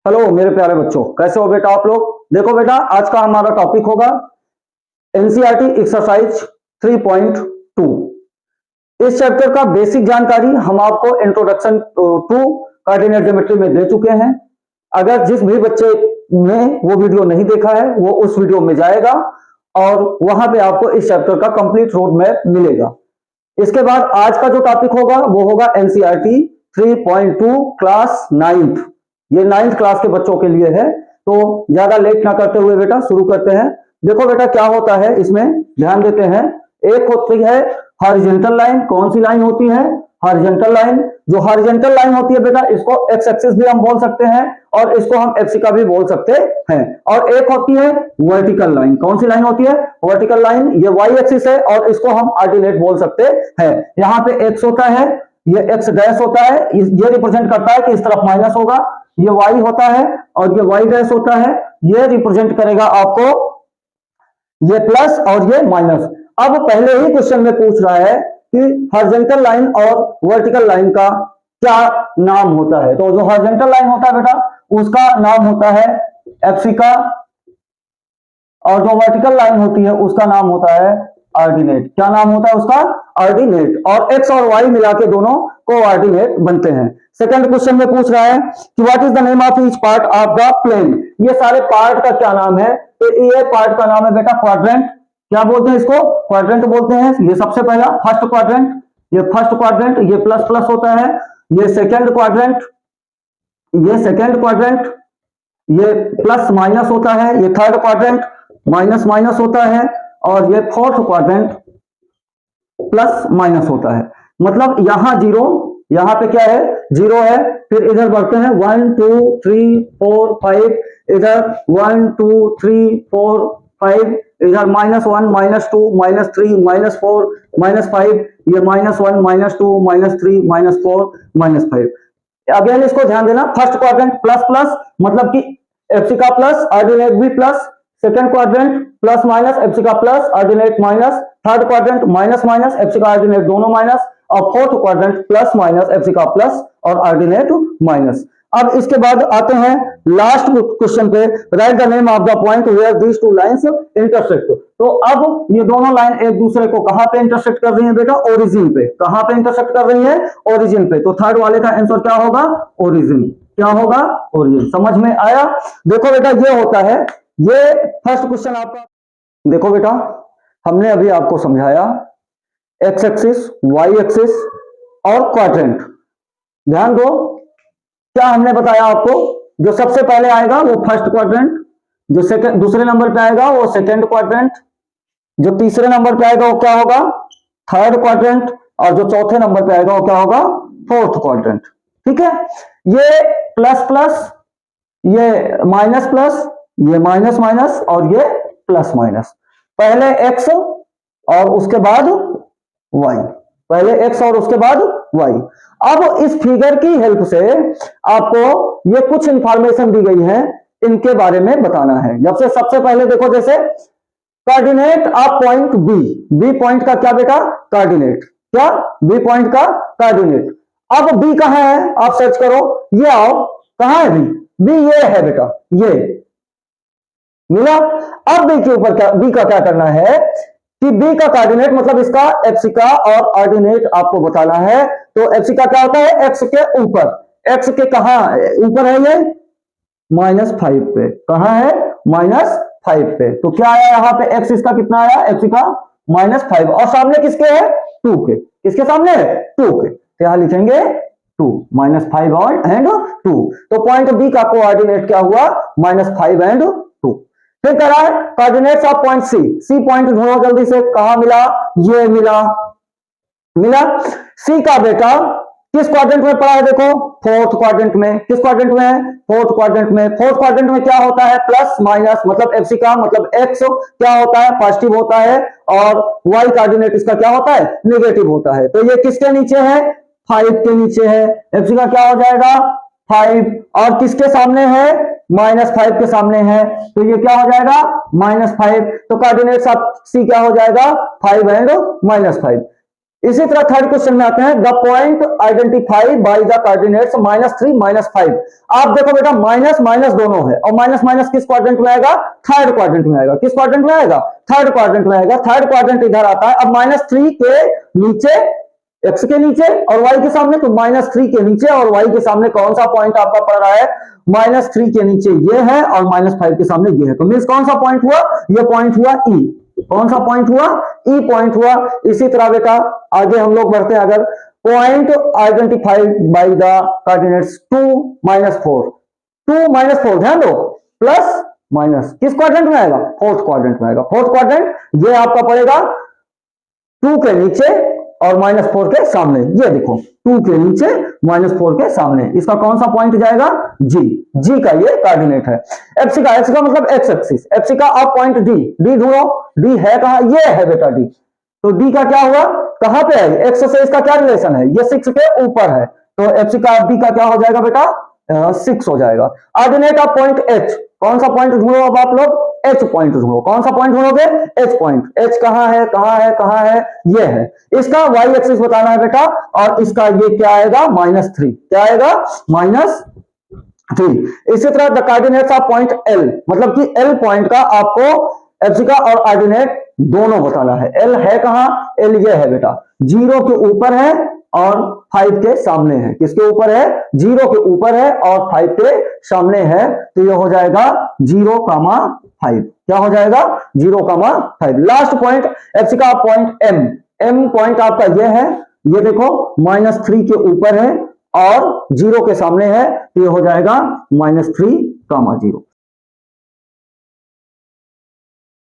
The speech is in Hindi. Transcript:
हेलो मेरे प्यारे बच्चों, कैसे हो बेटा आप लोग। देखो बेटा, आज का हमारा टॉपिक होगा एनसीईआरटी एक्सरसाइज 3.2। इस चैप्टर का बेसिक जानकारी हम आपको इंट्रोडक्शन टू कोऑर्डिनेट ज्योमेट्री में दे चुके हैं। अगर जिस भी बच्चे ने वो वीडियो नहीं देखा है वो उस वीडियो में जाएगा और वहां पे आपको इस चैप्टर का कंप्लीट रोड मैप मिलेगा। इसके बाद आज का जो टॉपिक होगा वो होगा एनसीईआरटी 3.2 क्लास 9th। ये 9th क्लास के बच्चों के लिए है। तो ज्यादा लेट ना करते हुए बेटा शुरू करते हैं। देखो बेटा क्या होता है इसमें, ध्यान देते हैं। एक होती है हॉरिजॉन्टल लाइन। कौन सी लाइन होती है? Horizontal line. जो हॉरिजॉन्टल लाइन होती है बेटा, इसको एक्स एक्सिस भी हम बोल सकते हैं और इसको हम एफसी भी बोल सकते हैं। और एक होती है वर्टिकल लाइन। कौन सी लाइन होती है? Vertical line. ये वाई एक्सिस है और इसको हम ऑर्डिनेट बोल सकते हैं। यहाँ पे एक्स होता है, ये एक्स डैश होता है, ये रिप्रेजेंट करता है कि इस तरफ माइनस होगा। ये वाई होता है और ये वाई डैश होता है, ये रिप्रेजेंट करेगा आपको ये प्लस और ये माइनस। अब पहले ही क्वेश्चन में पूछ रहा है कि हॉरिजॉन्टल लाइन और वर्टिकल लाइन का क्या नाम होता है। तो जो हॉरिजॉन्टल लाइन होता है बेटा उसका नाम होता है एप्सिका और जो वर्टिकल लाइन होती है उसका नाम होता है ऑर्डिनेट। क्या नाम होता है उसका? ऑर्डिनेट। और एक्स और वाई मिला के दोनों कोऑर्डिनेट बनते हैं। सेकंड क्वेश्चन में पूछ रहा है कि what is the name of each part of the plane. ये सारे पार्ट का क्या नाम है? तो ये पार्ट का नाम है बेटा क्वाड्रेंट। क्या बोलते हैं इसको? क्वाड्रेंट बोलते हैं। ये सबसे पहला फर्स्ट क्वाड्रेंट, ये फर्स्ट क्वाड्रेंट, ये प्लस प्लस होता है। ये सेकंड क्वाड्रेंट, ये सेकंड क्वाड्रेंट, ये प्लस माइनस होता है। ये थर्ड क्वाड्रेंट माइनस माइनस होता है और ये फोर्थ क्वाड्रेंट प्लस माइनस होता है। मतलब यहां जीरो, यहां पे क्या है? जीरो है। फिर इधर बढ़ते हैं 1 2 3 4 5, इधर 1 2 3 4 5, इधर -1 -2 -3 -4 -5, ये -1 -2 -3 -4 -5। अगेन इसको ध्यान देना, फर्स्ट क्वाड्रेंट प्लस प्लस मतलब कि एप्सिका प्लस ऑर्डिनेट भी plus, second quadrant plus minus abscissa plus ordinate minus, third quadrant minus minus abscissa ordinate दोनों माइनस, और fourth quadrant plus minus abscissa plus और ऑर्डिनेट माइनस। अब इसके बाद आते हैं लास्ट क्वेश्चन पे, write the name of the point where these two lines intersect. तो अब ये दोनों लाइन एक दूसरे को कहां पे इंटरसेक्ट कर रही है बेटा? ओरिजिन पे। कहां पे इंटरसेक्ट कर रही है? ओरिजिन पे। तो थर्ड वाले का आंसर क्या होगा? ओरिजिन। क्या होगा? ओरिजिन। समझ में आया? देखो बेटा ये होता है, ये फर्स्ट क्वेश्चन आपका। देखो बेटा हमने अभी आपको समझाया एक्स एक्सिस, वाई एक्सिस और क्वाड्रेंट। ध्यान दो, क्या हमने बताया आपको? जो सबसे पहले आएगा वो फर्स्ट क्वाड्रेंट, जो सेकंड दूसरे नंबर पे आएगा वो सेकंड क्वाड्रेंट, जो तीसरे नंबर पे आएगा वो क्या होगा? थर्ड क्वाड्रेंट, और जो चौथे नंबर पे आएगा वो क्या होगा? Fourth quadrant. ठीक है। ये प्लस प्लस, ये माइनस प्लस, ये माइनस माइनस और ये प्लस माइनस। पहले एक्स और उसके बाद वाई, पहले एक्स और उसके बाद वाई। अब इस फिगर की हेल्प से आपको ये कुछ इंफॉर्मेशन दी गई है, इनके बारे में बताना है। जब से सबसे पहले देखो, जैसे coordinate of point B. B point का क्या बेटा? कोऑर्डिनेट। क्या? बी पॉइंट का कोऑर्डिनेट। अब बी कहां है? आप सर्च करो, ये आओ, कहां है बी? बी ये है बेटा, ये मिला। अब बी के ऊपर क्या, बी का क्या करना है कि बी का कोऑर्डिनेट मतलब इसका एप्सिका और ऑर्डिनेट आपको बताना है। तो एप्सिका क्या होता है? एक्स के ऊपर। एक्स के कहां ऊपर है? ये -5 पे। कहां है? -5 पे। तो क्या आया यहाँ पे? एक्स इसका कितना आया? एप्सिका -5। और सामने किसके है? 2 के। किसके सामने है? 2 के। तो यहां लिखेंगे 2, -5 और एंड 2। तो पॉइंट बी का कोऑर्डिनेट क्या हुआ? -5 एंड 2। फिर कह रहा है coordinates of point C. C point ढूंढो जल्दी से, कहां मिला? ये मिला। मिला। सी का बेटा किस क्वाड्रेंट में पड़ा है? देखो फोर्थ क्वाड्रेंट में। किस क्वाड्रेंट में है? फोर्थ क्वाड्रेंट में। फोर्थ क्वाड्रेंट में क्या होता है? प्लस माइनस मतलब एप्सिका मतलब एक्स क्या होता है? पॉजिटिव होता है और वाई कोऑर्डिनेट इसका क्या होता है? नेगेटिव होता है। तो ये किसके नीचे है? 5 के नीचे है। एप्सिका क्या हो जाएगा? 5। और किसके सामने है? -5 के सामने है। तो ये क्या हो जाएगा? -5। तो कोऑर्डिनेट्स ऑफ सी क्या हो जाएगा? 5 एंड -5। इसी तरह थर्ड क्वेश्चन में आते हैं, the point identified by the coordinates -3 -5। आप देखो बेटा माइनस माइनस दोनों है, और माइनस माइनस किस क्वाड्रेंट में आएगा? थर्ड क्वाड्रेंट में आएगा। किस क्वाड्रेंट में आएगा? थर्ड क्वाड्रेंट में आएगा। थर्ड क्वाड्रेंट इधर आता है। अब -3 के नीचे, x के नीचे और y के सामने, तो -3 के नीचे और y के सामने कौन सा पॉइंट आपका पड़ रहा है? -3 के नीचे ये है और -5 के सामने ये है, तो मीन्स कौन सा पॉइंट हुआ? ये पॉइंट हुआ E। कौन सा पॉइंट हुआ? E पॉइंट हुआ। इसी तरह बेटा आगे हम लोग बढ़ते हैं, अगर point identified by the coordinates 2 -4, 2 -4 ध्यान दो, प्लस माइनस किस क्वाड्रेंट में आएगा? फोर्थ क्वाड्रेंट में आएगा। फोर्थ क्वाड्रेंट ये आपका पड़ेगा 2 के नीचे और -4 के सामने। ये देखो 2 के नीचे -4 के सामने, इसका कौन सा पॉइंट जाएगा? जी का ये कोऑर्डिनेट है। एफसी का मतलब एक्स एक्सिस। एफसी का आप पॉइंट डी ढूंढो। डी है कहां? ये है बेटा डी। तो डी का क्या हुआ? कहां पे है? एक्स से इसका क्या रिलेशन है? ये 6 के ऊपर है, तो एफसी का डी का क्या हो जाएगा बेटा? 6 हो जाएगा। ऑर्डिनेट ऑफ पॉइंट एच, कौन सा पॉइंट ढूंढो अब आप लोग? एच पॉइंट ढूंढो। कौन सा पॉइंट ढूंढोगे? H point. एच कहां है? कहां है? कहां है? ये है। इसका वाई एक्सिस बताना है बेटा, और इसका ये क्या आएगा? -3। क्या आएगा? -3। इसी तरह the coordinates of point L, मतलब कि एल पॉइंट का आपको एफसी का और ऑर्डिनेट दोनों बताना है। एल है कहां? एल ये है बेटा, 0 के ऊपर है और 5 के सामने है। किसके ऊपर है? 0 के ऊपर है और 5 के सामने है, तो ये हो जाएगा 0,5। क्या हो जाएगा? 0,5। लास्ट पॉइंट एफसी का पॉइंट एम। एम पॉइंट आपका ये है, ये देखो -3 के ऊपर है और 0 के सामने है, तो ये हो जाएगा -3,0।